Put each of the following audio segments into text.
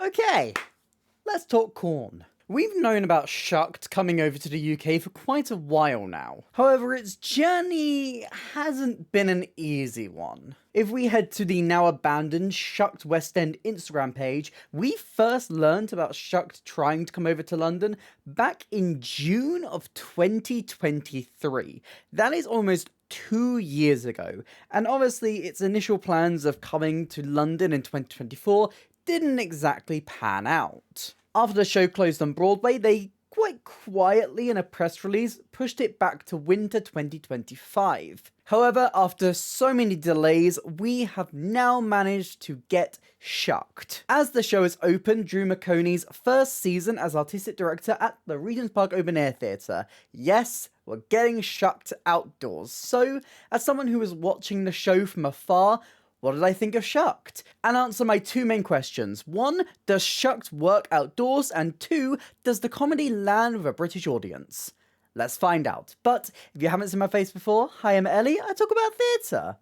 Okay, let's talk corn. We've known about Shucked coming over to the UK for quite a while now. However, its journey hasn't been an easy one. If we head to the now abandoned Shucked West End Instagram page, we first learned about Shucked trying to come over to London back in June of 2023. That is almost 2 years ago, and obviously its initial plans of coming to London in 2024 didn't exactly pan out. After the show closed on Broadway, they quite quietly in a press release pushed it back to winter 2025. However, after so many delays, we have now managed to get Shucked. As the show has opened Drew McOnie's first season as artistic director at the Regents Park Open Air Theatre. Yes, we're getting Shucked outdoors. So, as someone who was watching the show from afar, what did I think of Shucked? And answer my two main questions. 1, does Shucked work outdoors? And 2, does the comedy land with a British audience? Let's find out. But if you haven't seen my face before, hi, I'm Ellie. I talk about theatre.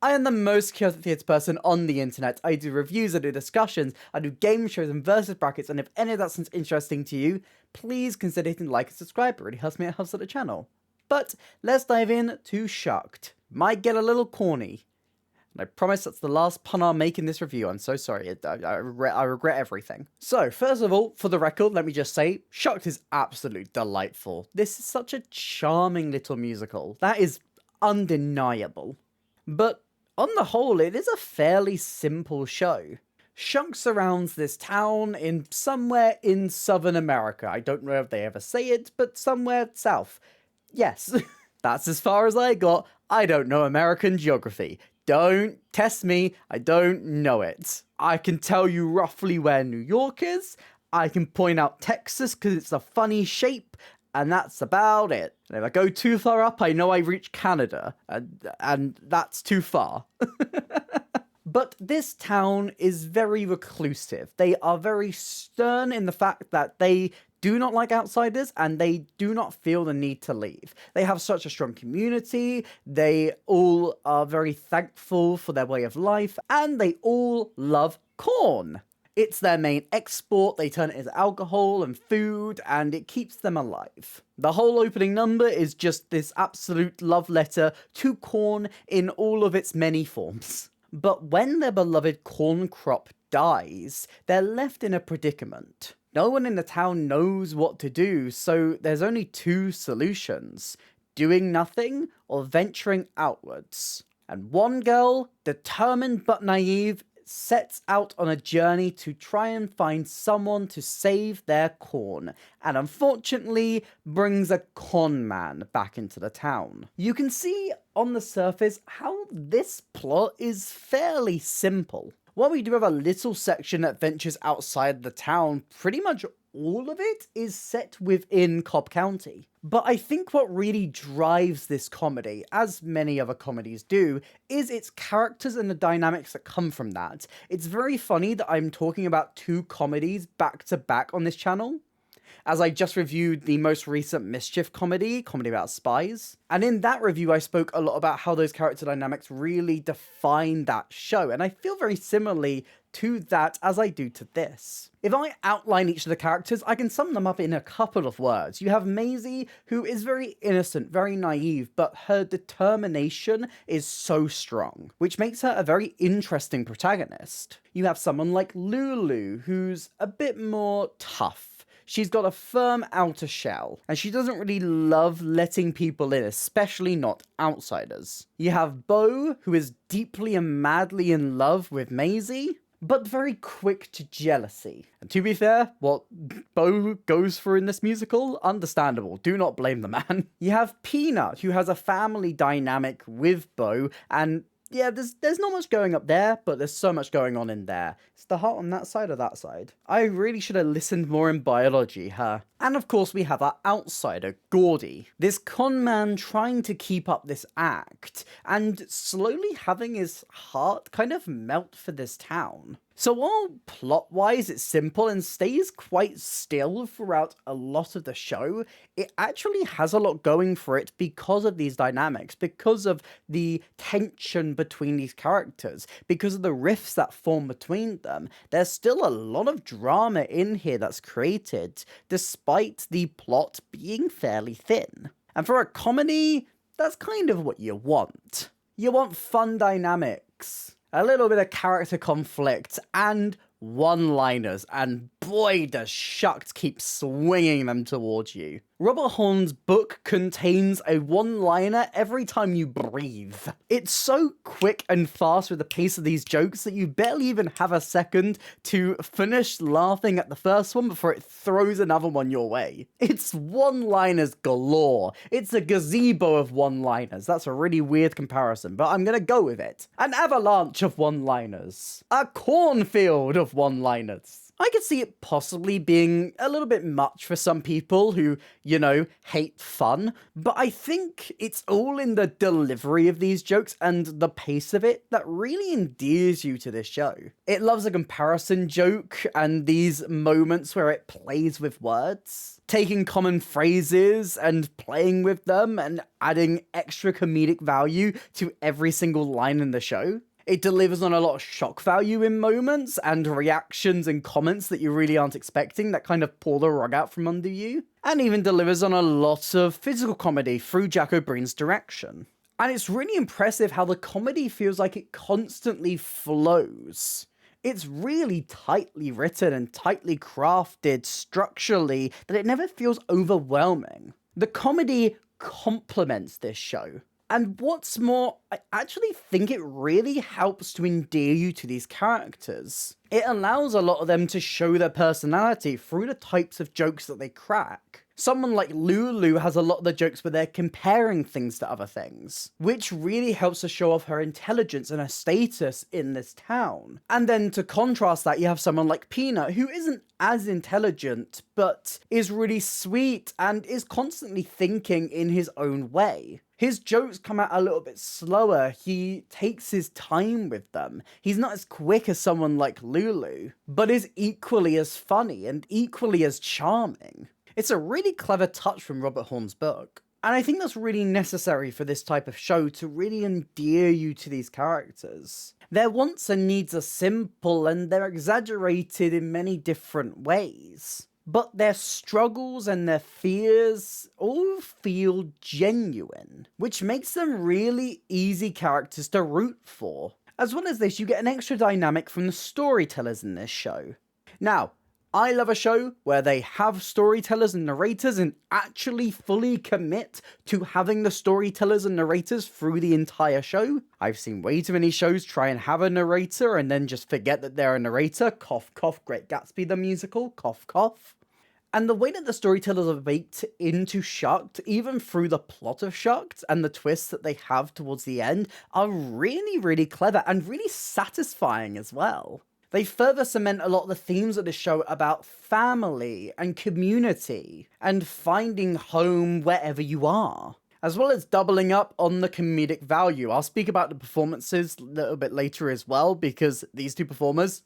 I am the most chaotic theatre person on the internet. I do reviews, I do discussions, I do game shows and versus brackets, and if any of that sounds interesting to you, please consider hitting like and subscribe. It really helps me, it helps out the channel. But let's dive in to Shucked. Might get a little corny. And I promise that's the last pun I'll make in this review. I'm so sorry. I regret everything. So, first of all, for the record, let me just say, Shucked is absolutely delightful. This is such a charming little musical. That is undeniable. But on the whole, it is a fairly simple show. Shucked surrounds this town in somewhere in Southern America. I don't know if they ever say it, but somewhere south. Yes, that's as far as I got. I don't know American geography. Don't test me, I don't know it. I can tell you roughly where New York is, I can point out Texas because it's a funny shape, and that's about it. And if I go too far up, I know I reach Canada, and that's too far. But this town is very reclusive. They are very stern in the fact that they do not like outsiders, and they do not feel the need to leave. They have such a strong community, they all are very thankful for their way of life, and they all love corn. It's their main export, they turn it into alcohol and food, and it keeps them alive. The whole opening number is just this absolute love letter to corn in all of its many forms. But when their beloved corn crop dies, they're left in a predicament. No one in the town knows what to do, so there's only 2 solutions: doing nothing or venturing outwards. And one girl, determined but naive, sets out on a journey to try and find someone to save their corn, and unfortunately brings a con man back into the town. You can see on the surface how this plot is fairly simple. While we do have a little section that ventures outside the town, pretty much all of it is set within Cobb County. But I think what really drives this comedy, as many other comedies do, is its characters and the dynamics that come from that. It's very funny that I'm talking about 2 comedies back to back on this channel, as I just reviewed the most recent Mischief comedy about spies. And in that review, I spoke a lot about how those character dynamics really define that show, and I feel very similarly to that as I do to this. If I outline each of the characters, I can sum them up in a couple of words. You have Maisie, who is very innocent, very naive, but her determination is so strong, which makes her a very interesting protagonist. You have someone like Lulu, who's a bit more tough. She's got a firm outer shell, and she doesn't really love letting people in, especially not outsiders. You have Beau, who is deeply and madly in love with Maisie, but very quick to jealousy. And to be fair, what Beau goes for in this musical, understandable. Do not blame the man. You have Peanut, who has a family dynamic with Beau, and yeah, there's not much going up there, but there's so much going on in there. It's the heart on that side or that side. I really should have listened more in biology, huh? And of course we have our outsider, Gordy. This con man trying to keep up this act, and slowly having his heart kind of melt for this town. So while plot-wise it's simple and stays quite still throughout a lot of the show, it actually has a lot going for it because of these dynamics, because of the tension between these characters, because of the rifts that form between them. There's still a lot of drama in here that's created, despite the plot being fairly thin. And for a comedy, that's kind of what you want. You want fun dynamics, a little bit of character conflict, and one-liners, and boy does Shucked keep swinging them towards you. Robert Horn's book contains a one-liner every time you breathe. It's so quick and fast with the pace of these jokes that you barely even have a second to finish laughing at the first one before it throws another one your way. It's one-liners galore. It's a gazebo of one-liners. That's a really weird comparison, but I'm gonna go with it. An avalanche of one-liners. A cornfield of one-liners. I could see it possibly being a little bit much for some people who, you know, hate fun, but I think it's all in the delivery of these jokes and the pace of it that really endears you to this show. It loves a comparison joke and these moments where it plays with words, taking common phrases and playing with them and adding extra comedic value to every single line in the show. It delivers on a lot of shock value in moments and reactions and comments that you really aren't expecting that kind of pull the rug out from under you. And even delivers on a lot of physical comedy through Jack O'Brien's direction. And it's really impressive how the comedy feels like it constantly flows. It's really tightly written and tightly crafted structurally that it never feels overwhelming. The comedy complements this show. And what's more, I actually think it really helps to endear you to these characters. It allows a lot of them to show their personality through the types of jokes that they crack. Someone like Lulu has a lot of the jokes where they're comparing things to other things, which really helps to show off her intelligence and her status in this town. And then to contrast that, you have someone like Peanut, who isn't as intelligent, but is really sweet and is constantly thinking in his own way. His jokes come out a little bit slower, he takes his time with them. He's not as quick as someone like Lulu, but is equally as funny and equally as charming. It's a really clever touch from Robert Horn's book. And I think that's really necessary for this type of show to really endear you to these characters. Their wants and needs are simple and they're exaggerated in many different ways. But their struggles and their fears all feel genuine, which makes them really easy characters to root for. As well as this, you get an extra dynamic from the storytellers in this show. Now, I love a show where they have storytellers and narrators and actually fully commit to having the storytellers and narrators through the entire show. I've seen way too many shows try and have a narrator and then just forget that they're a narrator. Cough, cough, Great Gatsby the musical. Cough, cough. And the way that the storytellers are baked into Shucked, even through the plot of Shucked and the twists that they have towards the end, are really, really clever and really satisfying as well. They further cement a lot of the themes of the show about family and community and finding home wherever you are, as well as doubling up on the comedic value. I'll speak about the performances a little bit later as well, because these two performers,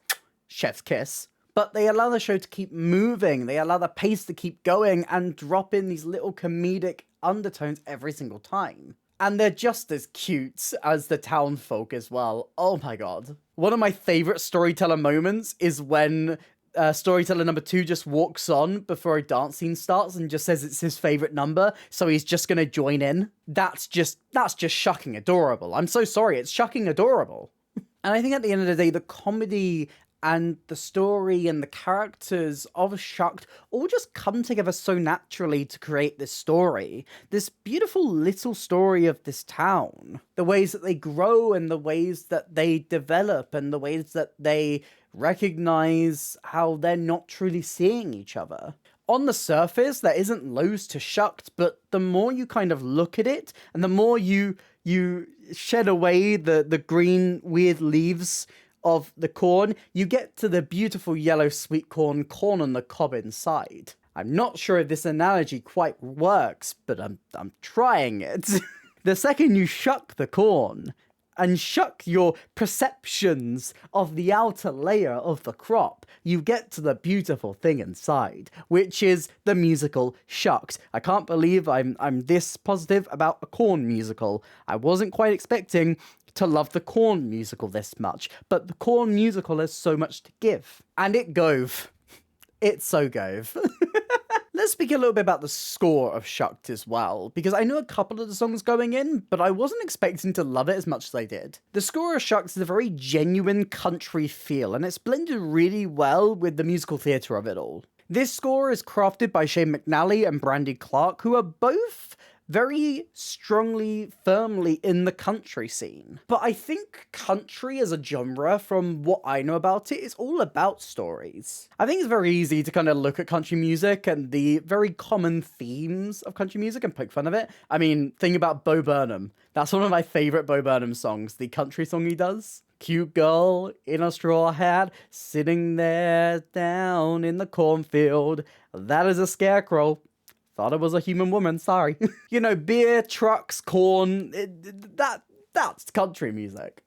chef's kiss. But they allow the show to keep moving, they allow the pace to keep going and drop in these little comedic undertones every single time. And they're just as cute as the town folk as well. Oh my god. One of my favourite storyteller moments is when storyteller number 2 just walks on before a dance scene starts and just says it's his favourite number, so he's just gonna join in. That's just shucking adorable. I'm so sorry, it's shucking adorable. And I think at the end of the day, the comedy and the story and the characters of Shucked all just come together so naturally to create this story. This beautiful little story of this town. The ways that they grow and the ways that they develop and the ways that they recognize how they're not truly seeing each other. On the surface, there isn't loads to Shucked, but the more you kind of look at it and the more you shed away the green weird leaves of the corn, you get to the beautiful yellow sweet corn on the cob inside. I'm not sure if this analogy quite works, but I'm trying it. The second you shuck the corn, and shuck your perceptions of the outer layer of the crop, you get to the beautiful thing inside, which is the musical Shucked. I can't believe I'm this positive about a corn musical. I wasn't quite expecting to love the corn musical this much, but the corn musical has so much to give. And it gove. It's so gove. Let's speak a little bit about the score of Shucked as well, because I knew a couple of the songs going in, but I wasn't expecting to love it as much as I did. The score of Shucked is a very genuine country feel, and it's blended really well with the musical theatre of it all. This score is crafted by Shane McNally and Brandy Clark, who are both very strongly, firmly in the country scene. But I think country as a genre, from what I know about it, is all about stories. I think it's very easy to kind of look at country music and the very common themes of country music and poke fun of it. I mean, think about Bo Burnham. That's one of my favourite Bo Burnham songs, the country song he does. Cute girl in a straw hat, sitting there down in the cornfield. That is a scarecrow. Thought it was a human woman, sorry. You know, beer, trucks, corn, that's country music.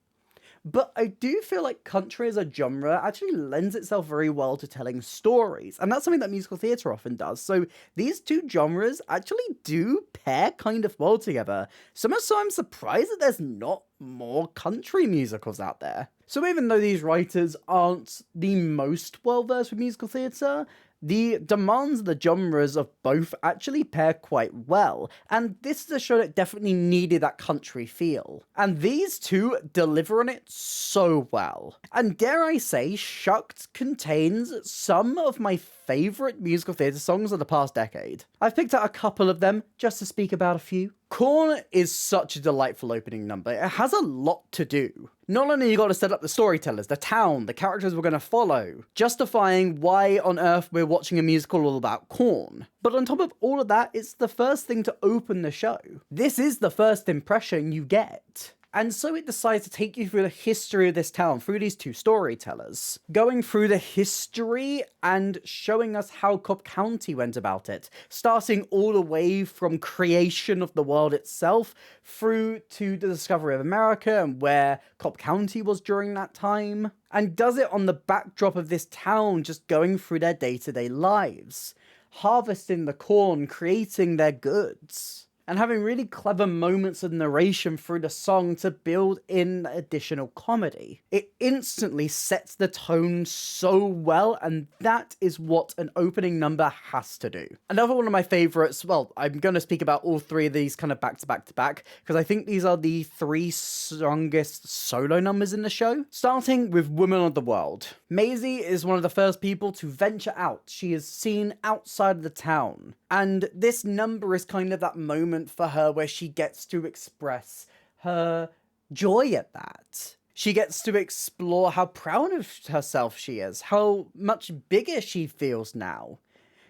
But I do feel like country as a genre actually lends itself very well to telling stories, and that's something that musical theatre often does. So these two genres actually do pair kind of well together. So much so I'm surprised that there's not more country musicals out there. So even though these writers aren't the most well-versed with musical theatre, the demands of the genres of both actually pair quite well, and this is a show that definitely needed that country feel. And these two deliver on it so well. And dare I say, Shucked contains some of my favourite musical theatre songs of the past decade. I've picked out a couple of them just to speak about a few. Corn is such a delightful opening number. It has a lot to do. Not only you got to set up the storytellers, the town, the characters we're going to follow, justifying why on earth we're watching a musical all about corn. But on top of all of that, it's the first thing to open the show. This is the first impression you get. And so it decides to take you through the history of this town, through these two storytellers, going through the history and showing us how Cobb County went about it, starting all the way from creation of the world itself through to the discovery of America and where Cobb County was during that time, and does it on the backdrop of this town just going through their day-to-day lives, harvesting the corn, creating their goods, and having really clever moments of narration through the song to build in additional comedy. It instantly sets the tone so well, and that is what an opening number has to do. Another one of my favourites, well, I'm going to speak about all three of these kind of back to back to back, because I think these are the three strongest solo numbers in the show. Starting with Woman of the World. Maisie is one of the first people to venture out. She is seen outside of the town. And this number is kind of that moment for her where she gets to express her joy at that. She gets to explore how proud of herself she is, how much bigger she feels now.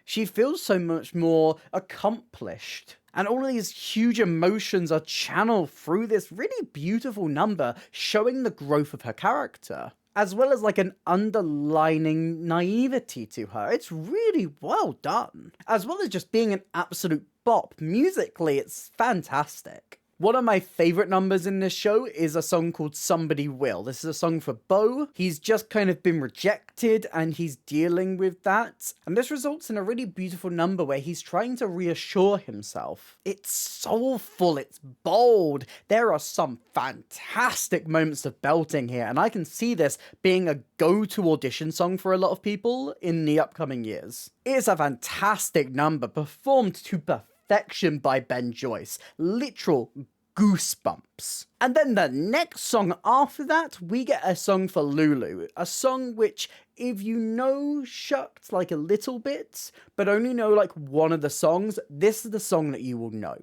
She feels so much more accomplished. And all of these huge emotions are channeled through this really beautiful number, showing the growth of her character, as well as like an underlining naivety to her. It's really well done. As well as just being an absolute bop. Musically, it's fantastic. One of my favourite numbers in this show is a song called Somebody Will. This is a song for Bo. He's just kind of been rejected and he's dealing with that. And this results in a really beautiful number where he's trying to reassure himself. It's soulful, it's bold. There are some fantastic moments of belting here, and I can see this being a go-to audition song for a lot of people in the upcoming years. It's a fantastic number, performed to perfection by Ben Joyce. Literal goosebumps. And then the next song after that, we get a song for Lulu. A song which, if you know Shucked like a little bit, but only know like one of the songs, this is the song that you will know.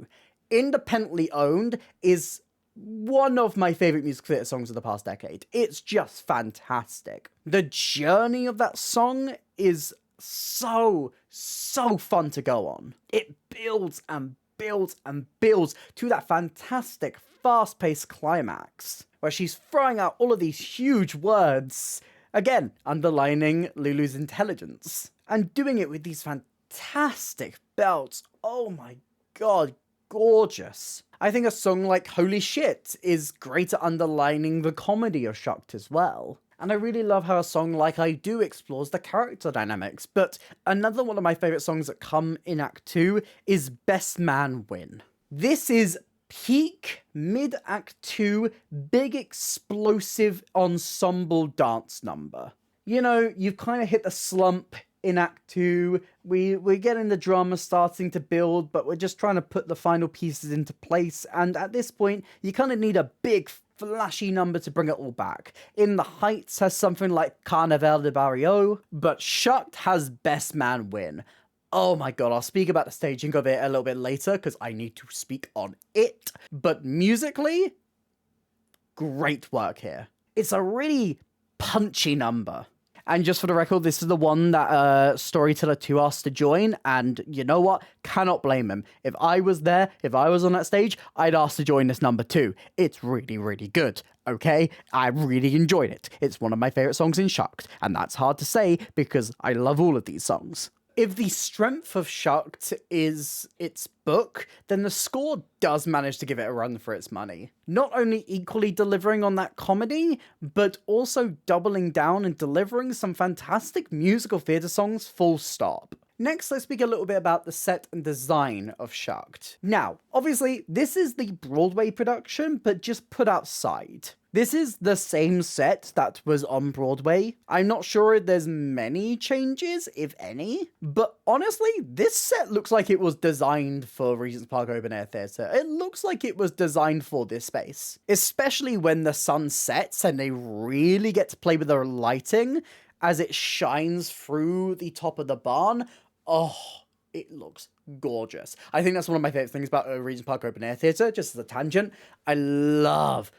Independently Owned is one of my favourite music theatre songs of the past decade. It's just fantastic. The journey of that song is so fun to go on. It builds and builds and builds to that fantastic fast-paced climax where she's throwing out all of these huge words, again underlining Lulu's intelligence, and doing it with these fantastic belts. Oh my god, gorgeous. I think a song like Holy Shit is great at underlining the comedy of Shucked as well. And I really love how a song like I Do explores the character dynamics. But another one of my favourite songs that come in Act 2 is Best Man Win. This is peak mid-Act 2, big explosive ensemble dance number. You know, you've kind of hit the slump in Act 2, we're getting the drama starting to build, but we're just trying to put the final pieces into place, and at this point, you kind of need a big, flashy number to bring it all back. In the Heights has something like Carnaval de Barrio, but Shucked has Best Man Win. Oh my god, I'll speak about the staging of it a little bit later, because I need to speak on it. But musically, great work here. It's a really punchy number. And just for the record, this is the one that Storyteller 2 asked to join, and you know what? Cannot blame him. If I was there, if I was on that stage, I'd ask to join this number too. It's really, really good, okay? I really enjoyed it. It's one of my favourite songs in Shucked, and that's hard to say because I love all of these songs. If the strength of Shucked is its book, then the score does manage to give it a run for its money. Not only equally delivering on that comedy, but also doubling down and delivering some fantastic musical theatre songs full stop. Next, let's speak a little bit about the set and design of Shucked. Now, obviously, this is the Broadway production, but just put outside. This is the same set that was on Broadway. I'm not sure if there's many changes, if any, but honestly, this set looks like it was designed for Regent's Park Open Air Theatre. It looks like it was designed for this space, especially when the sun sets and they really get to play with the lighting as it shines through the top of the barn. Oh, it looks gorgeous. I think that's one of my favourite things about Regent's Park Open Air Theatre, just as a tangent. I love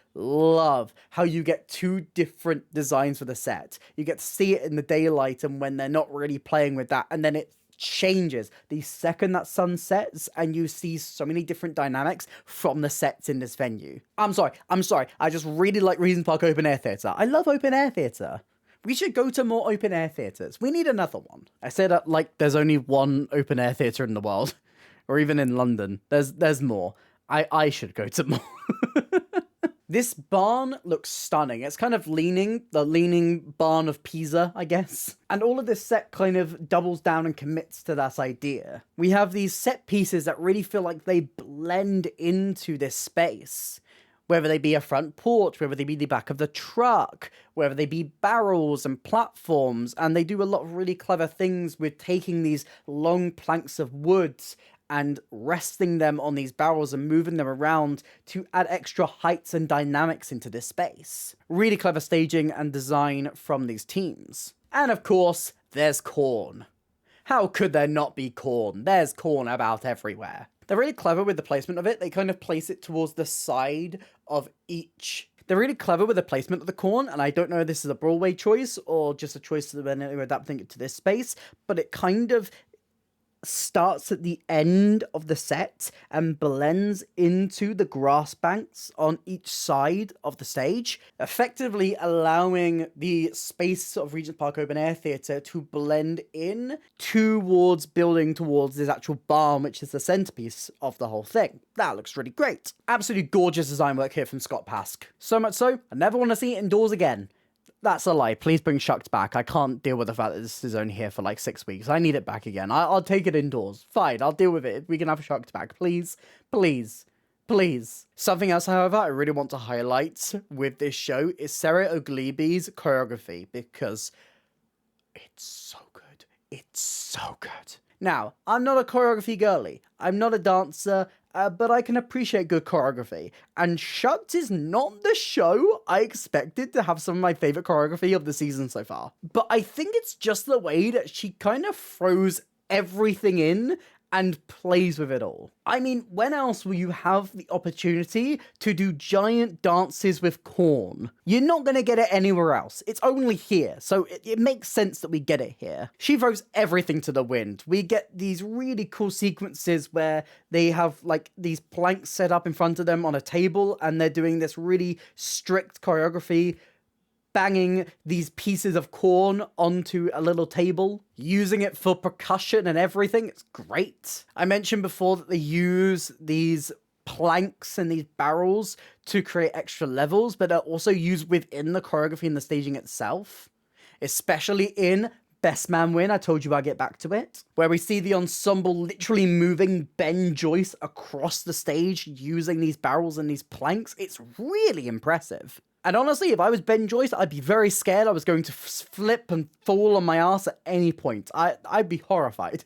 how you get two different designs for the set. You get to see it in the daylight and when they're not really playing with that, and then it changes the second that sun sets and you see so many different dynamics from the sets in this venue. I'm sorry. I just really like Regent's Park Open Air Theatre. I love open air theatre. We should go to more open air theatres. We need another one. I say that like there's only one open air theatre in the world. Or even in London. There's more. I should go to more. This barn looks stunning. It's kind of the leaning barn of Pisa, I guess. And all of this set kind of doubles down and commits to that idea. We have these set pieces that really feel like they blend into this space. Whether they be a front porch, whether they be the back of the truck, whether they be barrels and platforms, and they do a lot of really clever things with taking these long planks of wood and resting them on these barrels and moving them around to add extra heights and dynamics into this space. Really clever staging and design from these teams. And of course, there's corn. How could there not be corn? There's corn about everywhere. They're really clever with the placement of it. They kind of place it towards the side of each. They're really clever with the placement of the corn, and I don't know if this is a Broadway choice or just a choice when they were adapting it to this space, but it kind of starts at the end of the set and blends into the grass banks on each side of the stage, effectively allowing the space of Regent's Park Open Air Theatre to blend in building towards this actual barn, which is the centerpiece of the whole thing. That looks really great. Absolutely gorgeous design work here from Scott Pask. So much so, I never want to see it indoors again. That's a lie. Please bring Shucked back. I can't deal with the fact that this is only here for like 6 weeks. I need it back again. I'll take it indoors. Fine, I'll deal with it. We can have Shucked back. Please. Something else, however, I really want to highlight with this show is Sarah Oglibi's choreography, because it's so good. It's so good. Now, I'm not a choreography girly. I'm not a dancer, but I can appreciate good choreography. And Shucked is not the show I expected to have some of my favourite choreography of the season so far. But I think it's just the way that she kind of throws everything in and plays with it all. I mean, when else will you have the opportunity to do giant dances with corn? You're not going to get it anywhere else. It's only here, so it makes sense that we get it here. She throws everything to the wind. We get these really cool sequences where they have like these planks set up in front of them on a table and they're doing this really strict choreography. banging these pieces of corn onto a little table, using it for percussion and everything. It's great. I mentioned before that they use these planks and these barrels to create extra levels, but are also used within the choreography and the staging itself, especially in Best Man Win. I told you I'd get back to it, where we see the ensemble literally moving Ben Joyce across the stage using these barrels and these planks. It's really impressive. And honestly, if I was Ben Joyce, I'd be very scared I was going to flip and fall on my ass at any point. I'd be horrified.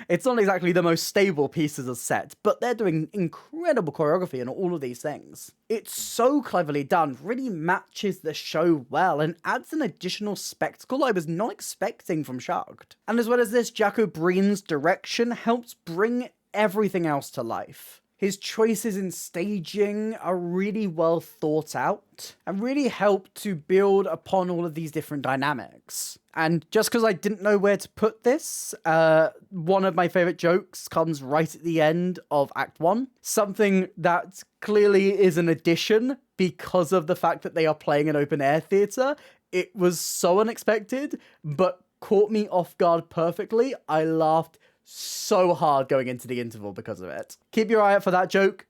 It's not exactly the most stable pieces of set, but they're doing incredible choreography and all of these things. It's so cleverly done, really matches the show well, and adds an additional spectacle I was not expecting from Shucked. And as well as this, Jack O'Brien's direction helps bring everything else to life. His choices in staging are really well thought out and really help to build upon all of these different dynamics. And just because I didn't know where to put this, one of my favorite jokes comes right at the end of Act 1. Something that clearly is an addition because of the fact that they are playing an open air theatre. It was so unexpected, but caught me off guard perfectly. I laughed so hard going into the interval because of it. Keep your eye out for that joke.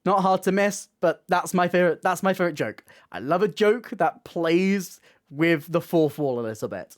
Not hard to miss, but that's my favorite joke. I love a joke that plays with the fourth wall a little bit.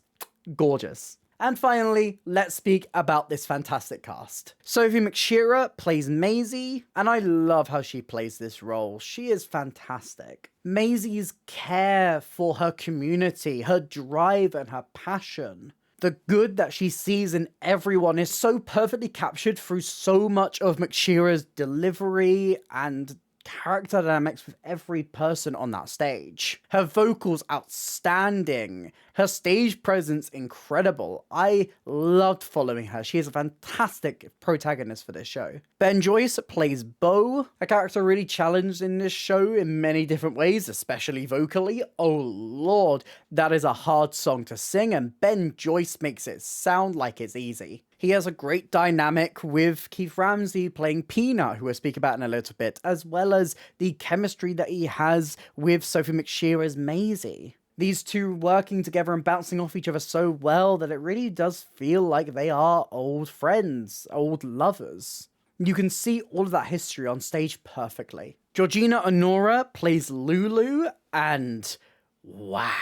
Gorgeous. And finally, let's speak about this fantastic cast. Sophie McShearer plays Maisie, and I love how she plays this role. She is fantastic. Maisie's care for her community, her drive and her passion, the good that she sees in everyone is so perfectly captured through so much of McShearer's delivery and character dynamics with every person on that stage. Her vocals outstanding, her stage presence incredible. I loved following her. She is a fantastic protagonist for this show. Ben Joyce plays Beau, a character really challenged in this show in many different ways, especially vocally. Oh lord, that is a hard song to sing, and Ben Joyce makes it sound like it's easy. He has a great dynamic with Keith Ramsey playing Peanut, who we'll speak about in a little bit, as well as the chemistry that he has with Sophie McShearer's Maisie. These two working together and bouncing off each other so well that it really does feel like they are old friends, old lovers. You can see all of that history on stage perfectly. Georgina Honora plays Lulu, and wow.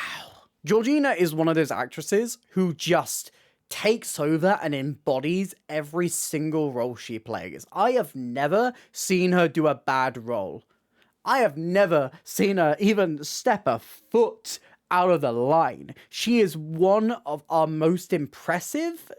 Georgina is one of those actresses who just takes over and embodies every single role she plays. I have never seen her do a bad role. I have never seen her even step a foot out of the line. She is one of our most impressive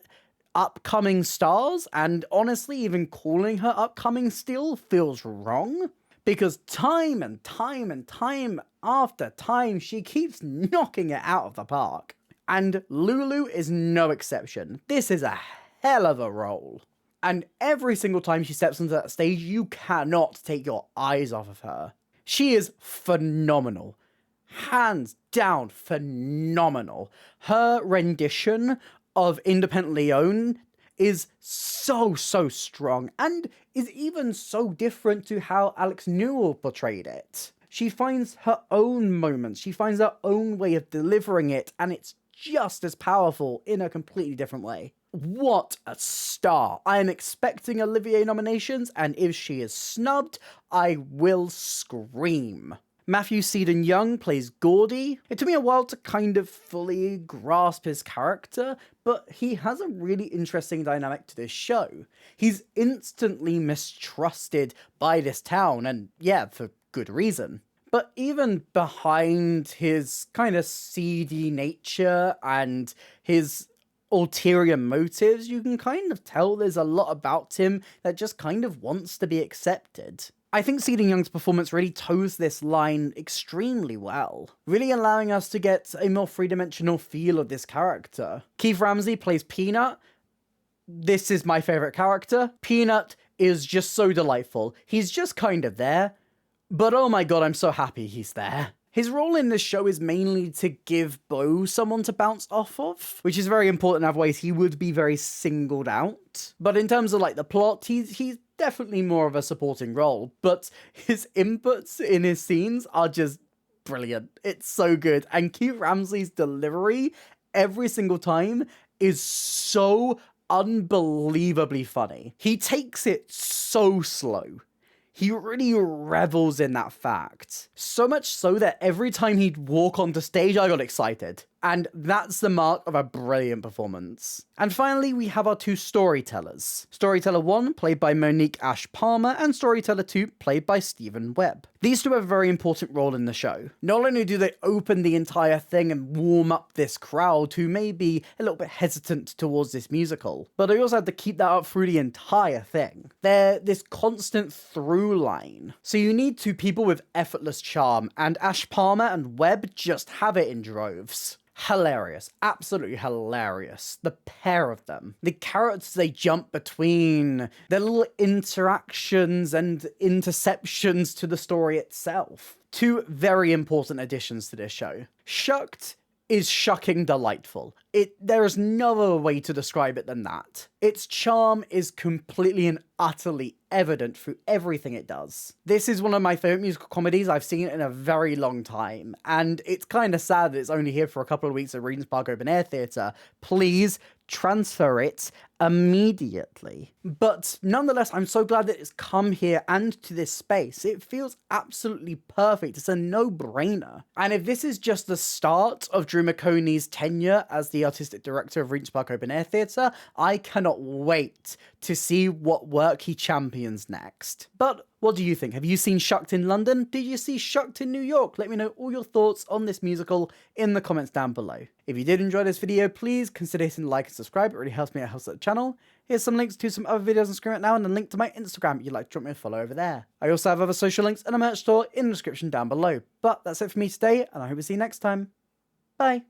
upcoming stars, and honestly, even calling her upcoming still feels wrong, because time and time and time after time, she keeps knocking it out of the park. And Lulu is no exception. This is a hell of a role. And every single time she steps onto that stage, you cannot take your eyes off of her. She is phenomenal. Hands down, phenomenal. Her rendition of Independently Owned is so strong, and is even so different to how Alex Newell portrayed it. She finds her own moments, she finds her own way of delivering it, and it's just as powerful in a completely different way. What a star. I am expecting Olivier nominations, and if she is snubbed, I will scream. Matthew Seaton Young plays Gordy. It took me a while to kind of fully grasp his character, but he has a really interesting dynamic to this show. He's instantly mistrusted by this town, and yeah, for good reason. But even behind his kind of seedy nature and his ulterior motives, you can kind of tell there's a lot about him that just kind of wants to be accepted. I think Seaton Young's performance really toes this line extremely well, really allowing us to get a more three-dimensional feel of this character. Keith Ramsey plays Peanut. This is my favourite character. Peanut is just so delightful. He's just kind of there. But oh my god, I'm so happy he's there. His role in this show is mainly to give Beau someone to bounce off of, which is very important. Otherwise, he would be very singled out. But in terms of like the plot, he's definitely more of a supporting role. But his inputs in his scenes are just brilliant. It's so good. And Keith Ramsey's delivery every single time is so unbelievably funny. He takes it so slow. He really revels in that fact. So much so that every time he'd walk onto stage, I got excited. And that's the mark of a brilliant performance. And finally, we have our two storytellers. Storyteller 1, played by Monique Ash Palmer, and Storyteller 2, played by Stephen Webb. These two have a very important role in the show. Not only do they open the entire thing and warm up this crowd who may be a little bit hesitant towards this musical, but they also have to keep that up through the entire thing. They're this constant through line. So you need two people with effortless charm, and Ash Palmer and Webb just have it in droves. Hilarious. Absolutely hilarious. The pair of them. The characters they jump between. Their little interactions and interceptions to the story itself. Two very important additions to this show. Shucked is shucking delightful. There is no other way to describe it than that. Its charm is completely and utterly evident through everything it does. This is one of my favourite musical comedies I've seen in a very long time, and it's kind of sad that it's only here for a couple of weeks at Regents Park Open Air Theatre. Please transfer it immediately. But nonetheless, I'm so glad that it's come here and to this space. It feels absolutely perfect. It's a no-brainer. And if this is just the start of Drew McOnie's tenure as the artistic director of Regents Park Open Air Theatre, I cannot wait to see what work he champions next. But what do you think? Have you seen Shucked in London? Did you see Shucked in New York? Let me know all your thoughts on this musical in the comments down below. If you did enjoy this video, please consider hitting like and subscribe. It really helps me out, helps out the channel. Here's some links to some other videos on screen right now and a link to my Instagram if you'd like to drop me a follow over there. I also have other social links and a merch store in the description down below. But that's it for me today, and I hope to see you next time. Bye.